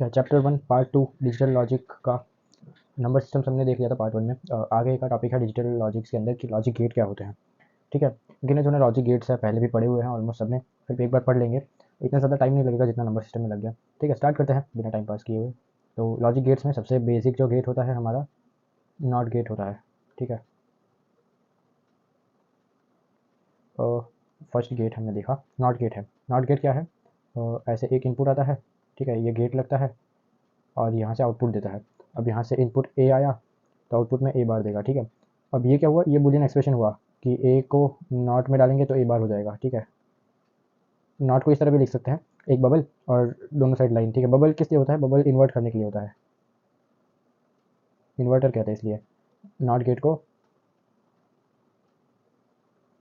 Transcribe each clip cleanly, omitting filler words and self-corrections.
है। Chapter 1 part 2 digital logic का number system हमने देख लिया था पार्ट 1 में। आगे का टॉपिक है डिजिटल लॉजिक्स के अंदर कि लॉजिक गेट क्या होते हैं। ठीक है, गिने चुने लॉजिक गेट्स है, पहले भी पढ़े हुए हैं ऑलमोस्ट सबने, फिर भी एक बार पढ़ लेंगे, इतना ज़्यादा टाइम नहीं लगेगा जितना नंबर सिस्टम में लग गया। ठीक है, स्टार्ट करते हैं बिना टाइम पास किए हुए। तो लॉजिक गेट्स में सबसे बेसिक जो गेट होता है हमारा नॉट गेट होता है। ठीक है, फर्स्ट गेट हमने देखा नॉट गेट है। नॉट गेट क्या है? ऐसे एक इनपुट आता है, ठीक है, ये गेट लगता है और यहाँ से आउटपुट देता है। अब यहाँ से इनपुट ए आया तो आउटपुट में ए बार देगा। ठीक है, अब ये क्या हुआ, ये बूलियन एक्सप्रेशन हुआ कि ए को नॉट में डालेंगे तो ए बार हो जाएगा। ठीक है, नॉट को इस तरह भी लिख सकते हैं, एक बबल और दोनों साइड लाइन। ठीक है, बबल किस लिए होता है? बबल इन्वर्ट करने के लिए होता है, इन्वर्टर कहते हैं इसलिए नॉट गेट को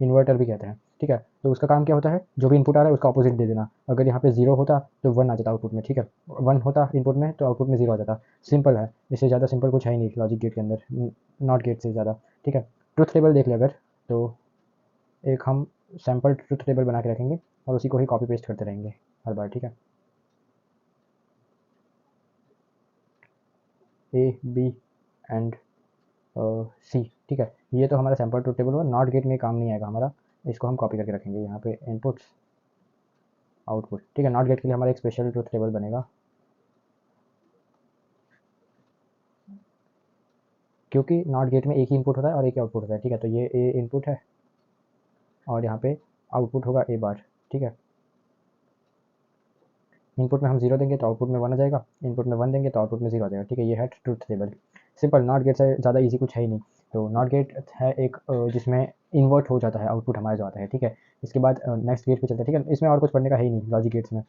इन्वर्टर भी कहते हैं। ठीक है, तो उसका काम क्या होता है, जो भी इनपुट आ रहा है उसका ऑपोजिट दे देना। अगर यहाँ पे जीरो होता तो वन आ जाता आउटपुट में। ठीक है, वन होता इनपुट में तो आउटपुट में जीरो आ जाता। सिंपल है, इससे ज़्यादा सिंपल कुछ है ही नहीं लॉजिक गेट के अंदर, नॉट गेट से ज़्यादा। ठीक है, ट्रुथ टेबल देख ले अगर, तो एक हम सैम्पल ट्रुथ टेबल बना के रखेंगे और उसी को ही कॉपी पेस्ट करते रहेंगे हर बार। ठीक है, ए बी एंड सी। ठीक है, ये तो हमारा सैम्पल ट्रुथ टेबल हुआ, नॉट गेट में काम नहीं आएगा हमारा, इसको हम कॉपी करके रखेंगे यहाँ पे इनपुट्स आउटपुट। ठीक है, नॉट गेट के लिए हमारा एक स्पेशल ट्रुथ टेबल बनेगा, क्योंकि नॉट गेट में एक ही इनपुट होता है और एक ही आउटपुट होता है। ठीक है, तो ये ए इनपुट है और यहाँ पे आउटपुट होगा ए बार। ठीक है, इनपुट में हम जीरो देंगे तो आउटपुट में वन आ जाएगा, इनपुट में वन देंगे तो आउटपुट में जीरो आ जाएगा। ठीक है, ये है truth table, simple. Not gate से ज़्यादा इजी कुछ है ही नहीं। तो नॉट गेट है एक जिसमें इन्वर्ट हो जाता है आउटपुट हमारा जो आता है। ठीक है, इसके बाद नेक्स्ट गेट पे चलते हैं। ठीक है, इसमें और कुछ पढ़ने का है ही नहीं लॉजिक गेट्स में।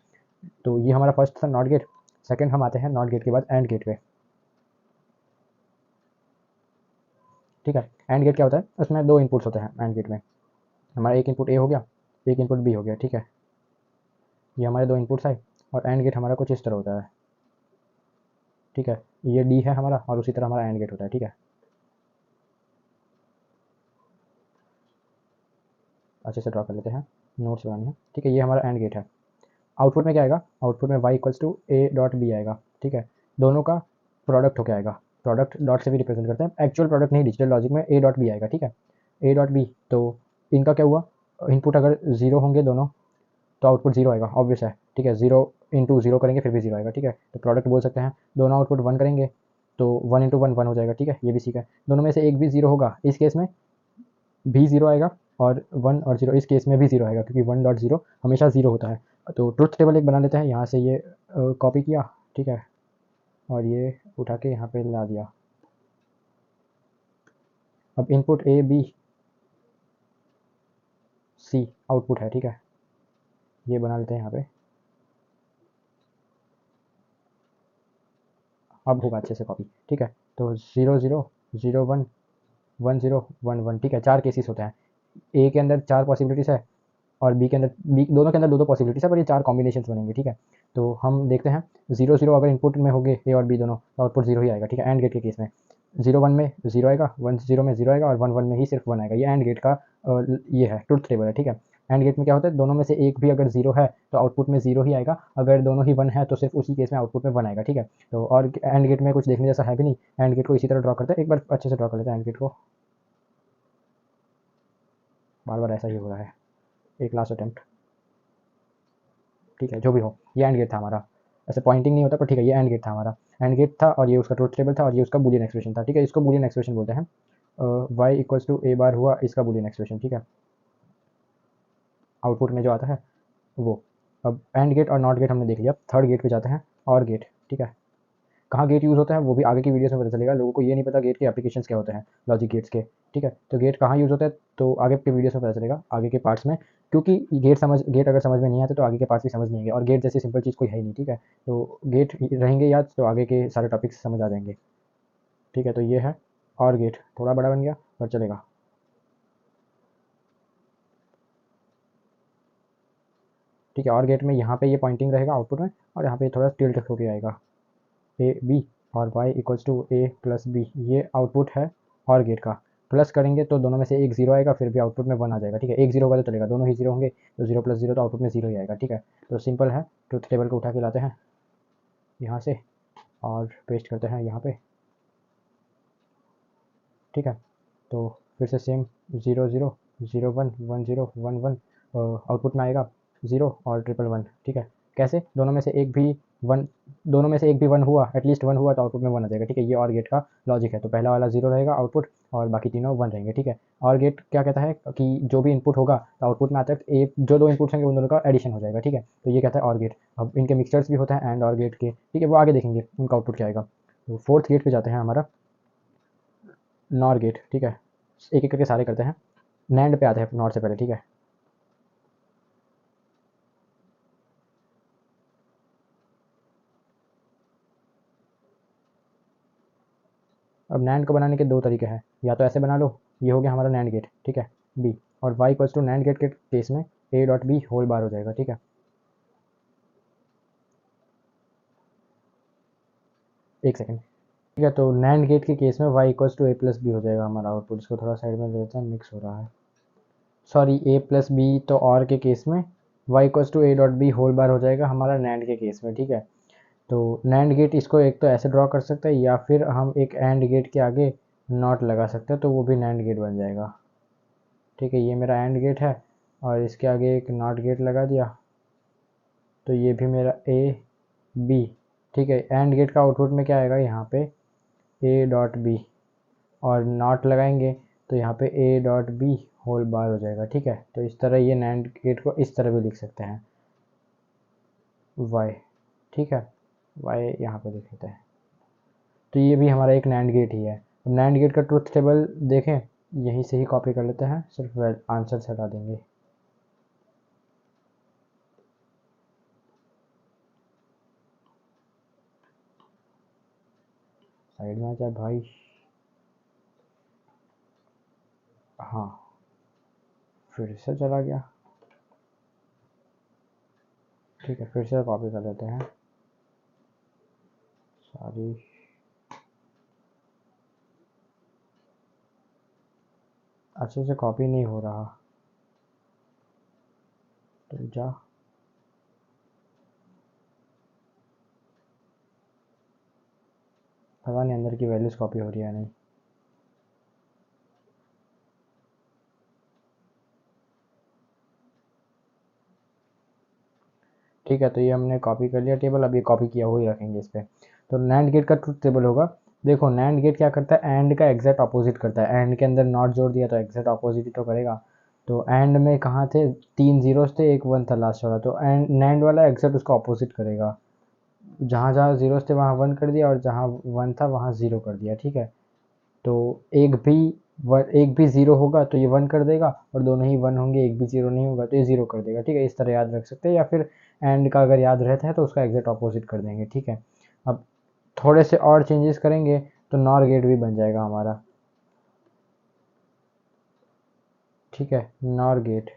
तो ये हमारा फर्स्ट था नॉट गेट। सेकंड हम आते हैं नॉट गेट के बाद एंड गेट पे। ठीक है, एंड गेट क्या होता है, उसमें दो इनपुट्स होते हैं एंड गेट में। हमारा एक इनपुट ए हो गया, एक इनपुट बी हो गया। ठीक है, ये हमारे दो इनपुट्स आए और एंड गेट हमारा कुछ इस तरह होता है। ठीक है, ये डी है हमारा और उसी तरह हमारा एंड गेट होता है। ठीक है, अच्छे से ड्रॉ कर लेते हैं, नोट्स बनानी है। ठीक है, ये हमारा एंड गेट है। आउटपुट में क्या आएगा, आउटपुट में y equals to A dot B आएगा। ठीक है, दोनों का प्रोडक्ट होकर आएगा, प्रोडक्ट डॉट से भी रिप्रेजेंट करते हैं, एक्चुअल प्रोडक्ट नहीं, डिजिटल लॉजिक में ए डॉट बी आएगा। ठीक है, ए डॉट बी, तो इनका क्या हुआ, इनपुट अगर जीरो होंगे दोनों तो आउटपुट जीरो आएगा, ऑब्वियस है। ठीक है, जीरो इंटू जीरो करेंगे फिर भी जीरो आएगा। ठीक है, तो प्रोडक्ट बोल सकते हैं, दोनों आउटपुट वन करेंगे तो वन इंटू वन वन हो जाएगा। ठीक है, ये भी सीखा है, दोनों में से एक भी जीरो होगा, इस केस में भी जीरो आएगा और वन और जीरो इस केस में भी जीरो आएगा, क्योंकि वन डॉट जीरो हमेशा जीरो होता है। तो ट्रुथ टेबल एक बना लेते हैं, यहाँ से ये कॉपी किया। ठीक है, और ये उठा के यहाँ पे ला दिया। अब input A B C output है। ठीक है, ये बना लेते हैं यहाँ पे, अब होगा अच्छे से कॉपी। ठीक है, तो zero zero zero one one zero one one. ठीक है, चार केसेस होते हैं, ए के अंदर चार पॉसिबिलिटीज़ है और बी के अंदर, बी दोनों के अंदर दो दो पॉसिबिलिटीज़ है, पर ये चार कॉम्बिनेशन बनेंगे। ठीक है, तो हम देखते हैं, जीरो जीरो अगर इनपुट में होंगे ए और बी दोनों तो आउटपुट जीरो ही आएगा। ठीक है, एंड गेट के केस में जीरो वन में जीरो आएगा, वन जीरो में जीरो आएगा और वन वन में ही सिर्फ वन आएगा। ये एंड गेट का ये है ट्रुथ टेबल है। ठीक है, एंड गेट में क्या होता है, दोनों में से एक भी अगर जीरो है तो आउटपुट में जीरो ही आएगा, अगर दोनों ही वन है तो सिर्फ उसी केस में आउटपुट में वन आएगा। ठीक है, तो और एंड गेट में कुछ देखने जैसा है भी नहीं, एंड गेट को इसी तरह ड्रॉ करते हैं, एक बार अच्छे से ड्रॉ कर लेते हैं एंड गेट को, बार बार ऐसा ही हो रहा है, एक लास्ट अटेम्प्ट। ठीक है, जो भी हो, ये एंड गेट था हमारा, ऐसे पॉइंटिंग नहीं होता पर ठीक है, ये एंड गेट था हमारा, एंड गेट था और ये उसका ट्रुथ टेबल था और ये उसका बूलियन एक्सप्रेशन था। ठीक है, इसको बूलियन एक्सप्रेशन बोलते हैं, वाई इक्वल्स टू ए बार हुआ इसका बूलियन एक्सप्रेशन। ठीक है, आउटपुट में जो आता है वो। अब एंड गेट और नॉट गेट हमने देख लिया, थर्ड गेट पे जाते हैं, और गेट। ठीक है, कहाँ गेट यूज़ होता है वो भी आगे की वीडियोस में पता चलेगा, लोगों को ये नहीं पता गेट के एप्लीकेशंस क्या होते हैं लॉजिक गेट्स के। ठीक है, तो गेट कहाँ यूज़ होता है तो आगे के वीडियोस में पता चलेगा, आगे के पार्ट्स में, क्योंकि गेट अगर समझ में नहीं आते तो आगे के पार्ट्स भी समझ नहीं आएंगे, और गेट जैसी सिंपल चीज़ कोई है ही नहीं। ठीक है, तो गेट रहेंगे याद तो आगे के सारे टॉपिक्स समझ आ जाएंगे। ठीक है, तो ये है, और गेट थोड़ा बड़ा बन गया पर चलेगा। ठीक है, और गेट में यहाँ पे ये पॉइंटिंग रहेगा आउटपुट में, और यहाँ पे थोड़ा टिल्ट होके आएगा, ए बी और y equals to A plus B, ये आउटपुट है और गेट का। प्लस करेंगे तो दोनों में से एक जीरो आएगा, फिर भी आउटपुट में वन आ जाएगा। ठीक है, एक जीरो होगा तो चलेगा, दोनों ही जीरो होंगे तो जीरो प्लस जीरो तो आउटपुट में जीरो ही आएगा। ठीक है, तो सिंपल है, ट्रुथ टेबल को उठा के लाते हैं, यहाँ से और पेस्ट करते हैं यहाँ पे, ठीक है। तो फिर से सेम 0 0 0 1 1 0 1 1 आउटपुट में आएगा 0 और 1 1 1, ठीक है। कैसे? दोनों में से एक भी 1 हुआ, एटलीस्ट 1 हुआ तो आउटपुट में 1 आ जाएगा, ठीक है। ये और गेट का लॉजिक है। तो पहला वाला 0 रहेगा आउटपुट और बाकी तीनों 1 रहेंगे, ठीक है। और गेट क्या कहता है कि जो भी इनपुट होगा तो आउटपुट में आता है जो दो इनपुट्स होंगे उन दोनों का एडिशन हो जाएगा, ठीक है। तो ये कहता है और गेट। अब इनके मिक्सचर्स भी होते हैं एंड और गेट के, ठीक है, वो आगे देखेंगे उनका आउटपुट क्या आएगा। तो फोर्थ गेट पे जाते हैं, हमारा नॉर गेट, ठीक है। एक एक करके सारे करते हैं। नैंड पे आते हैं नॉट से पहले, ठीक है। अब नैंड को बनाने के दो तरीके हैं, या तो ऐसे बना लो, ये हो गया हमारा नैंड गेट, ठीक है, बी। और Y equals to NAND gate के केस में A dot B whole bar हो जाएगा, ठीक है। एक सेकेंड, ठीक है। तो नैंड गेट के केस में Y equals to A plus B हो जाएगा हमारा आउटपुट। इसको थोड़ा साइड में ले लेते हैं, मिक्स हो रहा है, सॉरी, ए प्लस बी तो और के केस में, Y equals to A dot B whole bar हो जाएगा हमारा नैंड के केस में, ठीक है। तो नैंड गेट इसको एक तो ऐसे ड्रॉ कर सकते हैं, या फिर हम एक एंड गेट के आगे नॉट लगा सकते हैं, तो वो भी नैंड गेट बन जाएगा, ठीक है। ये मेरा एंड गेट है और इसके आगे एक नॉट गेट लगा दिया, तो ये भी मेरा ए बी, ठीक है। एंड गेट का आउटपुट में क्या आएगा, यहाँ पे ए डॉट बी, और नॉट लगाएंगे तो यहाँ पे A dot B whole bar हो जाएगा, ठीक है। तो इस तरह ये नैंड गेट को इस तरह भी लिख सकते हैं, वाई, ठीक है। वाई यहाँ पे लिख लेते हैं। तो ये भी हमारा एक नैंड गेट ही है। अब नैंड गेट का ट्रुथ टेबल देखें, यहीं से ही कॉपी कर लेते हैं, सिर्फ आंसर से हटा देंगे। साइड में आ जाए भाई, हाँ, फिर से चला गया, ठीक है। फिर से कॉपी कर लेते हैं, सॉरी, अच्छे से कॉपी नहीं हो रहा, तो जा, पता नहीं अंदर की वैल्यूज कॉपी हो रही है नहीं। ठीक है, तो ये हमने कॉपी कर लिया टेबल, अब ये कॉपी किया हुआ ही रखेंगे इस पर। तो नैंड गेट का ट्रुथ टेबल होगा, देखो नैंड गेट क्या करता है, एंड का एग्जैक्ट अपोजिट करता है। एंड के अंदर नॉट जोड़ दिया तो एग्जैक्ट अपोजिट ही तो करेगा। तो एंड में कहाँ थे, 3 जीरोस थे, एक 1 था लास्ट वाला, तो एंड नैंड वाला एग्जैक्ट उसका अपोजिट करेगा। जहाँ जहाँ जीरोस थे वहाँ 1 कर दिया, और जहाँ 1 था वहाँ 0 कर दिया, ठीक है। तो एक भी 0 होगा तो ये 1 कर देगा, और दोनों ही 1 होंगे, एक भी 0 नहीं होगा तो ये 0 कर देगा, ठीक है। इस तरह याद रख सकते हैं, या फिर एंड का अगर याद रहता है तो उसका एग्जैक्ट ऑपोजिट कर देंगे, ठीक है। अब थोड़े से और चेंजेस करेंगे तो नॉर गेट भी बन जाएगा हमारा, ठीक है, नॉर गेट।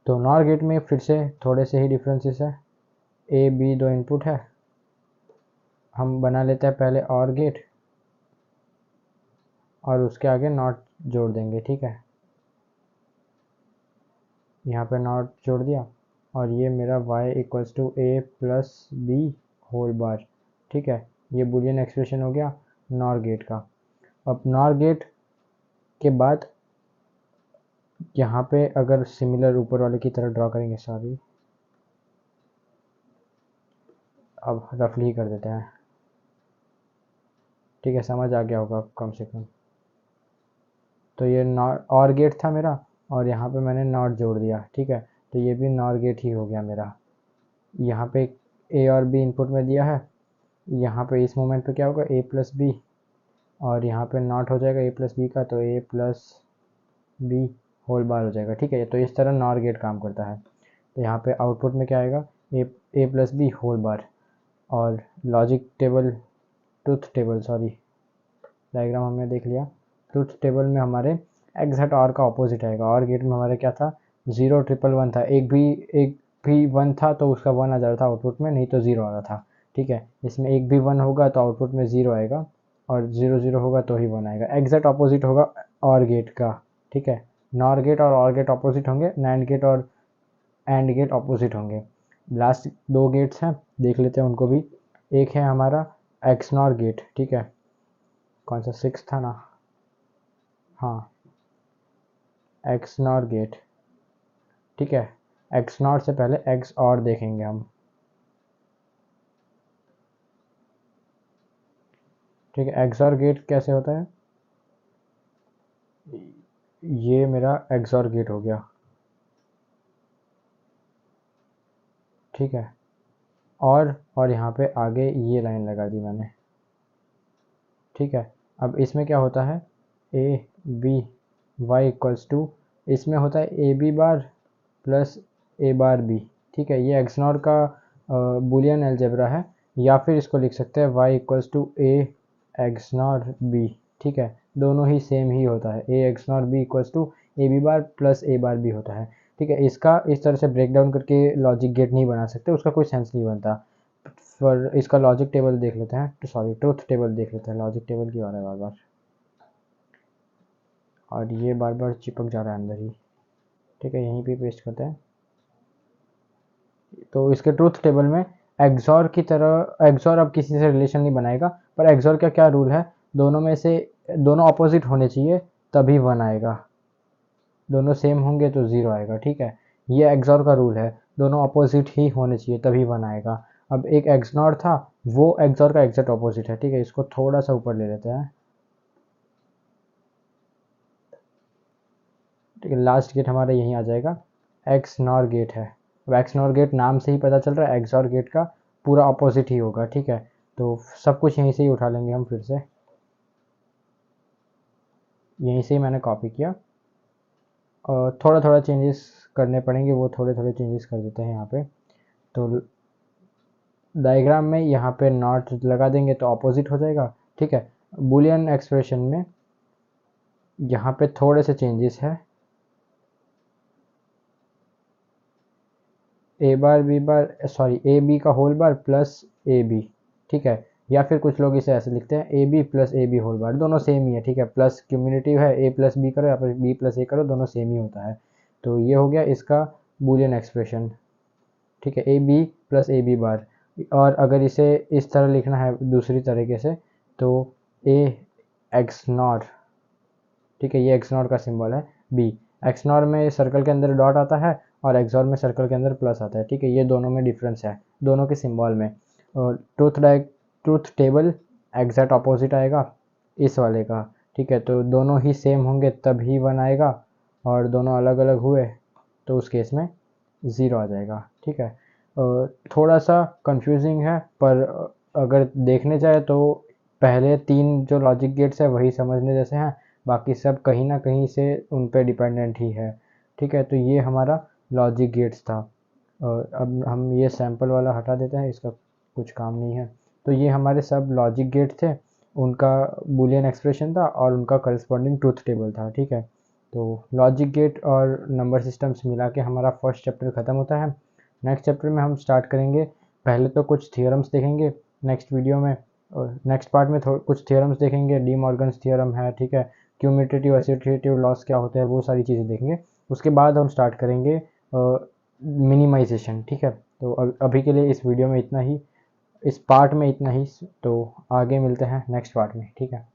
तो नॉर गेट में फिर से थोड़े से ही डिफरेंसेस है, ए बी दो इनपुट है, हम बना लेते हैं पहले और गेट, और उसके आगे नॉट जोड़ देंगे, ठीक है। यहाँ पे नॉट जोड़ दिया, और ये मेरा y equals to A plus B whole bar, ठीक है। ये बुलियन एक्सप्रेशन हो गया नॉर गेट का। अब नॉर गेट के बाद यहाँ पे अगर सिमिलर ऊपर वाले की तरह ड्रॉ करेंगे, सॉरी, अब रफली कर देते हैं, ठीक है, समझ आ गया होगा कम से कम। तो ये नॉट और गेट था मेरा, और यहाँ पे मैंने नॉट जोड़ दिया, ठीक है। तो ये भी नॉर गेट ही हो गया मेरा। यहाँ पे ए और बी इनपुट में दिया है, यहाँ पे इस मोमेंट पे क्या होगा, ए प्लस बी, और यहाँ पे नॉट हो जाएगा ए प्लस बी का, तो ए प्लस बी होल बार हो जाएगा, ठीक है। तो इस तरह नॉर गेट काम करता है। तो यहाँ पे आउटपुट में क्या आएगा, ए प्लस बी होल बार। और logic table, truth table, sorry, diagram हमने देख लिया। ट्रुथ टेबल में हमारे एग्जैक्ट और का ऑपोजिट आएगा। और गेट में हमारे क्या था, 0 1 1 था, एक भी 1 था तो उसका 1 आ जाता था आउटपुट में, नहीं तो 0 आ रहा था, ठीक है। इसमें एक भी 1 होगा तो आउटपुट में 0 आएगा, और 0 0 होगा तो ही 1 आएगा। एग्जैक्ट ऑपोजिट होगा और गेट का, ठीक है। नॉर गेट और गेट ऑपोजिट होंगे, नैंड गेट और एंड गेट ऑपोजिट होंगे। लास्ट दो गेट्स हैं, देख लेते हैं उनको भी। एक है हमारा एक्सनॉर गेट, ठीक है, कौन सा 6 था ना, हाँ एक्सनॉर गेट, ठीक है। एक्सनॉर से पहले एक्स और देखेंगे हम, ठीक है। एक्सॉर गेट कैसे होता है, ये मेरा एक्सॉर गेट हो गया, ठीक है। और यहाँ पे आगे ये लाइन लगा दी मैंने, ठीक है। अब इसमें क्या होता है, A B Y equals to, इसमें होता है A B bar plus A bar B, ठीक है। ये एक्सनॉर का बुलियन अलजेब्रा है, या फिर इसको लिख सकते हैं Y equals to A XNOR B, ठीक है। दोनों ही सेम ही होता है, A XNOR B equals to A B bar plus A bar B होता है, ठीक है। इसका इस तरह से ब्रेक डाउन करके लॉजिक गेट नहीं बना सकते, उसका कोई सेंस नहीं बनता। पर इसका लॉजिक टेबल देख लेते हैं, तो सॉरी ट्रुथ टेबल देख लेते हैं, लॉजिक टेबल क्यों आ रहा है बार बार, और ये बार बार चिपक जा रहा है अंदर ही, ठीक है। यहीं पे पेस्ट करते हैं। तो इसके ट्रुथ टेबल में एक्सॉर की तरह, एक्सॉर अब किसी से रिलेशन नहीं बनाएगा, पर एक्सॉर का क्या रूल है, दोनों में से दोनों अपोजिट होने चाहिए तभी 1 आएगा, दोनों सेम होंगे तो 0 आएगा, ठीक है। ये एक्सॉर का रूल है, दोनों अपोजिट ही होने चाहिए तभी 1 आएगा। अब एक एक्सनॉर था, वो एक्सॉर का एग्जैक्ट अपोजिट है, ठीक है। इसको थोड़ा सा ऊपर ले लेते हैं, ठीक है। लास्ट गेट हमारा यहीं आ जाएगा, एक्स नॉर गेट है। अब एक्स नॉर गेट नाम से ही पता चल रहा है एक्सॉर गेट का पूरा अपोजिट ही होगा, ठीक है। तो सब कुछ यहीं से ही उठा लेंगे हम, फिर से यहीं से ही मैंने कॉपी किया, और थोड़ा थोड़ा चेंजेस करने पड़ेंगे, वो थोड़े थोड़े चेंजेस कर देते हैं यहाँ पे। तो डायग्राम में यहाँ पे नॉट लगा देंगे तो अपोजिट हो जाएगा, ठीक है। बुलियन एक्सप्रेशन में यहाँ पे थोड़े से चेंजेस है, A bar B bar, sorry A B का whole bar plus A B, ठीक है। या फिर कुछ लोग इसे ऐसे लिखते हैं A B plus A B whole bar, दोनों सेम ही है, ठीक है। प्लस क्यूम्यूलेटिव है, ए प्लस बी करो या फिर बी प्लस ए करो, दोनों सेम ही होता है। तो ये हो गया इसका बुलियन एक्सप्रेशन, ठीक है, A B plus A B bar. और अगर इसे इस तरह लिखना है दूसरी तरीके से, तो ए एक्स नॉर, ठीक है, ये एक्सनॉर का सिंबल है बी। एक्सनॉर में सर्कल के अंदर डॉट आता है और एक्सॉर में सर्कल के अंदर प्लस आता है, ठीक है। ये दोनों में डिफरेंस है, दोनों के सिंबल में। और ट्रूथ टेबल एग्जैक्ट अपोजिट आएगा इस वाले का, ठीक है। तो दोनों ही सेम होंगे तब ही 1 आएगा, और दोनों अलग अलग हुए तो उस केस में 0 आ जाएगा, ठीक है। थोड़ा सा कंफ्यूजिंग है, पर अगर देखने जाए तो पहले 3 जो लॉजिक गेट्स है वही समझने जैसे हैं, बाकी सब कहीं ना कहीं से उन पे डिपेंडेंट ही है, ठीक है। तो ये हमारा लॉजिक गेट्स था। और अब हम ये सैम्पल वाला हटा देते हैं, इसका कुछ काम नहीं है। तो ये हमारे सब लॉजिक गेट थे, उनका बुलियन एक्सप्रेशन था और उनका करस्पॉन्डिंग ट्रूथ टेबल था, ठीक है। तो लॉजिक गेट और नंबर सिस्टम्स मिला के हमारा फर्स्ट चैप्टर ख़त्म होता है। नेक्स्ट चैप्टर में हम स्टार्ट करेंगे, पहले तो कुछ थियोरम्स देखेंगे नेक्स्ट वीडियो में, और नेक्स्ट पार्ट में कुछ थियोरम्स देखेंगे, डी मॉर्गन्स थियोरम है, ठीक है। क्यूमुलेटिव एसोसिएटिव लॉस क्या होते हैं, वो सारी चीज़ें देखेंगे। उसके बाद हम स्टार्ट करेंगे मिनिमाइजेशन, ठीक है। तो अभी के लिए इस वीडियो में इतना ही, इस पार्ट में इतना ही। तो आगे मिलते हैं नेक्स्ट पार्ट में, ठीक है।